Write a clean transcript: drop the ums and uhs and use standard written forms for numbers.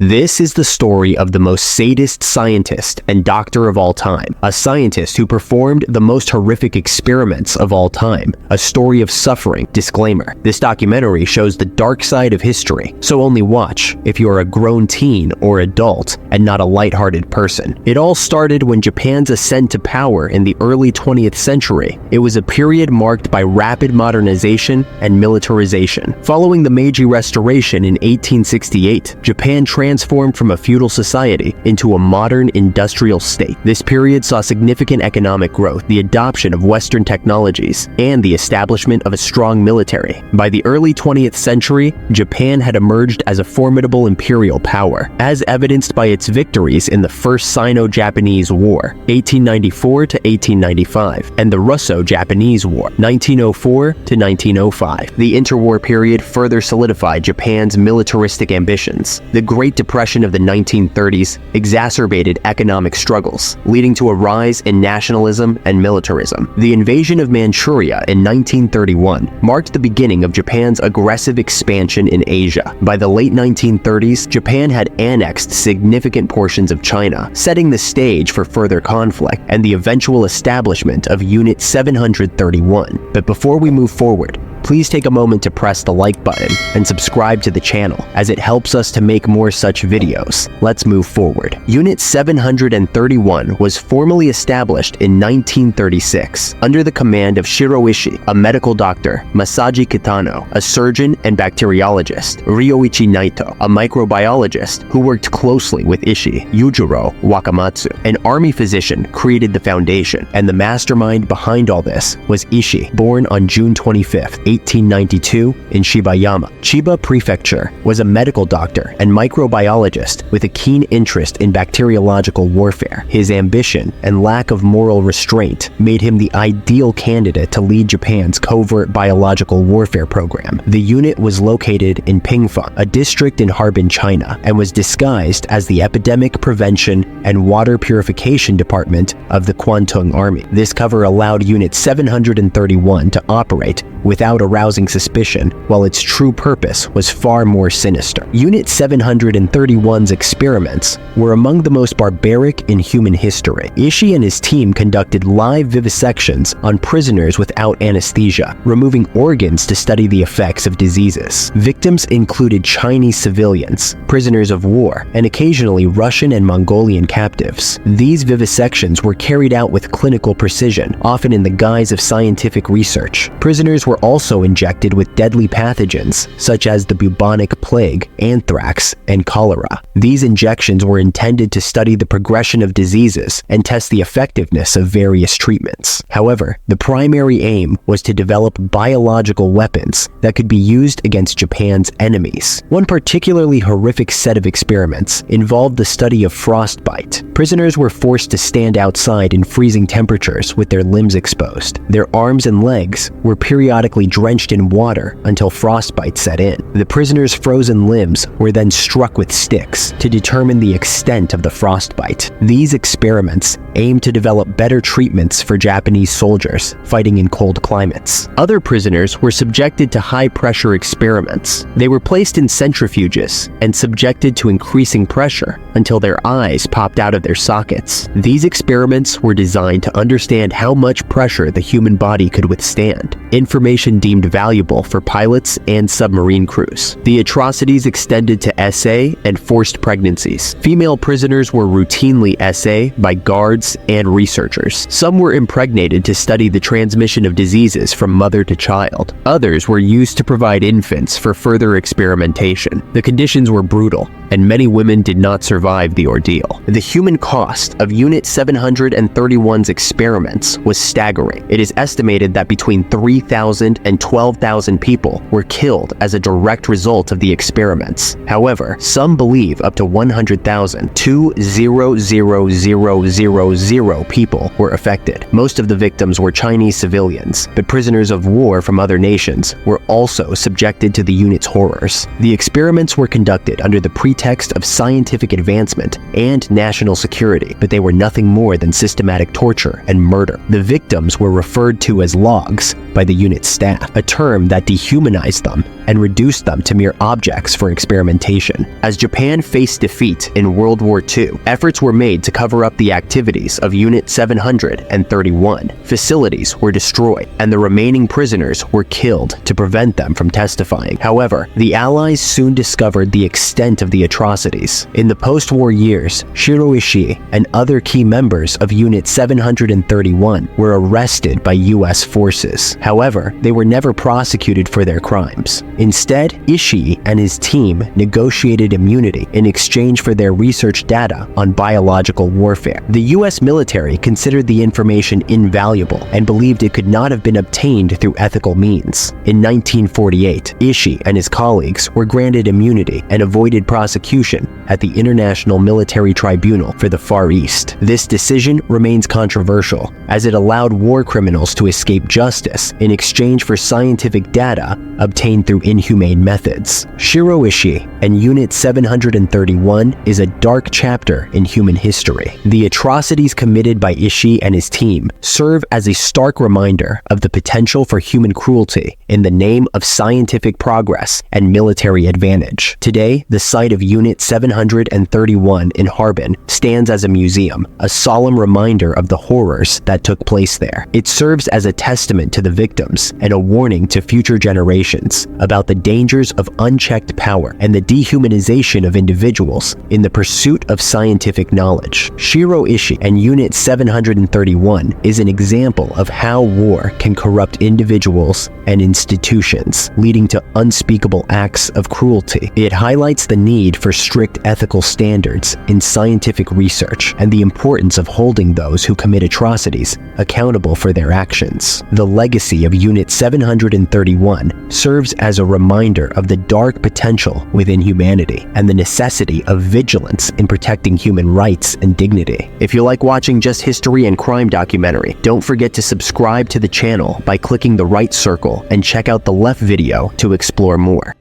This is the story of the most sadist scientist and doctor of all time, a scientist who performed the most horrific experiments of all time, a story of suffering. Disclaimer: this documentary shows the dark side of history, so only watch if you are a grown teen or adult and not a lighthearted person. It all started when Japan's ascent to power in the early 20th century. It was a period marked by rapid modernization and militarization. Following the Meiji Restoration in 1868, Japan transformed from a feudal society into a modern industrial state. This period saw significant economic growth, the adoption of Western technologies, and the establishment of a strong military. By the early 20th century, Japan had emerged as a formidable imperial power, as evidenced by its victories in the First Sino-Japanese War, 1894 to 1895, and the Russo-Japanese War, 1904 to 1905. The interwar period further solidified Japan's militaristic ambitions. The Great Depression of the 1930s exacerbated economic struggles, leading to a rise in nationalism and militarism. The invasion of Manchuria in 1931 marked the beginning of Japan's aggressive expansion in Asia. By the late 1930s, Japan had annexed significant portions of China, setting the stage for further conflict and the eventual establishment of Unit 731. But before we move forward, please take a moment to press the like button and subscribe to the channel, as it helps us to make more such videos. Let's move forward. Unit 731 was formally established in 1936 under the command of Shiro Ishii, a medical doctor, Masaji Kitano, a surgeon and bacteriologist, Ryoichi Naito, a microbiologist who worked closely with Ishii, Yujiro Wakamatsu, an army physician, created the foundation, and the mastermind behind all this was Ishii, born on June 25th, 1892 in Shibayama, Chiba Prefecture, was a medical doctor and microbiologist with a keen interest in bacteriological warfare. His ambition and lack of moral restraint made him the ideal candidate to lead Japan's covert biological warfare program. The unit was located in Pingfang, a district in Harbin, China, and was disguised as the Epidemic Prevention and Water Purification Department of the Kwantung Army. This cover allowed Unit 731 to operate without arousing suspicion, while its true purpose was far more sinister. Unit 731's experiments were among the most barbaric in human history. Ishii and his team conducted live vivisections on prisoners without anesthesia, removing organs to study the effects of diseases. Victims included Chinese civilians, prisoners of war, and occasionally Russian and Mongolian captives. These vivisections were carried out with clinical precision, often in the guise of scientific research. Prisoners were also injected with deadly pathogens such as the bubonic plague, anthrax, and cholera. These injections were intended to study the progression of diseases and test the effectiveness of various treatments. However, the primary aim was to develop biological weapons that could be used against Japan's enemies. One particularly horrific set of experiments involved the study of frostbite. Prisoners were forced to stand outside in freezing temperatures with their limbs exposed. Their arms and legs were periodically drenched in water until frostbite set in. The prisoners' frozen limbs were then struck with sticks to determine the extent of the frostbite. These experiments aimed to develop better treatments for Japanese soldiers fighting in cold climates. Other prisoners were subjected to high-pressure experiments. They were placed in centrifuges and subjected to increasing pressure until their eyes popped out of their sockets. These experiments were designed to understand how much pressure the human body could withstand, information deemed valuable for pilots and submarine crews. The atrocities extended to SA and forced pregnancies. Female prisoners were routinely SA by guards and researchers. Some were impregnated to study the transmission of diseases from mother to child. Others were used to provide infants for further experimentation. The conditions were brutal, and many women did not survive the ordeal. The human cost of Unit 731's experiments was staggering. It is estimated that between 3,000 and 12,000 people were killed as a direct result of the experiments. However, some believe up to 100,000, 2,000,000 people were affected. Most of the victims were Chinese civilians, but prisoners of war from other nations were also subjected to the unit's horrors. The experiments were conducted under the pretext of scientific advancement and national security, but they were nothing more than systematic torture and murder. The victims were referred to as logs by the unit's staff. a term that dehumanized them and reduced them to mere objects for experimentation. As Japan faced defeat in World War II, efforts were made to cover up the activities of Unit 731. Facilities were destroyed, and the remaining prisoners were killed to prevent them from testifying. However, the Allies soon discovered the extent of the atrocities. In the post-war years, Shiro Ishii and other key members of Unit 731 were arrested by U.S. forces. However, they were never prosecuted for their crimes. Instead, Ishii and his team negotiated immunity in exchange for their research data on biological warfare. The U.S. military considered the information invaluable and believed it could not have been obtained through ethical means. In 1948, Ishii and his colleagues were granted immunity and avoided prosecution at the International Military Tribunal for the Far East. This decision remains controversial, as it allowed war criminals to escape justice in exchange for scientific data obtained through inhumane methods. Shiro Ishii and Unit 731 is a dark chapter in human history. The atrocities committed by Ishii and his team serve as a stark reminder of the potential for human cruelty in the name of scientific progress and military advantage. Today, the site of Unit 731 in Harbin stands as a museum, a solemn reminder of the horrors that took place there. It serves as a testament to the victims and a warning to future generations about the dangers of unchecked power and the dehumanization of individuals in the pursuit of scientific knowledge. Shiro Ishii and Unit 731 is an example of how war can corrupt individuals and institutions, leading to unspeakable acts of cruelty. It highlights the need for strict ethical standards in scientific research and the importance of holding those who commit atrocities accountable for their actions. The legacy of Unit 731 serves as a reminder of the dark potential within humanity and the necessity of vigilance in protecting human rights and dignity. If you like watching just history and crime documentary, don't forget to subscribe to the channel by clicking the right circle and check out the left video to explore more.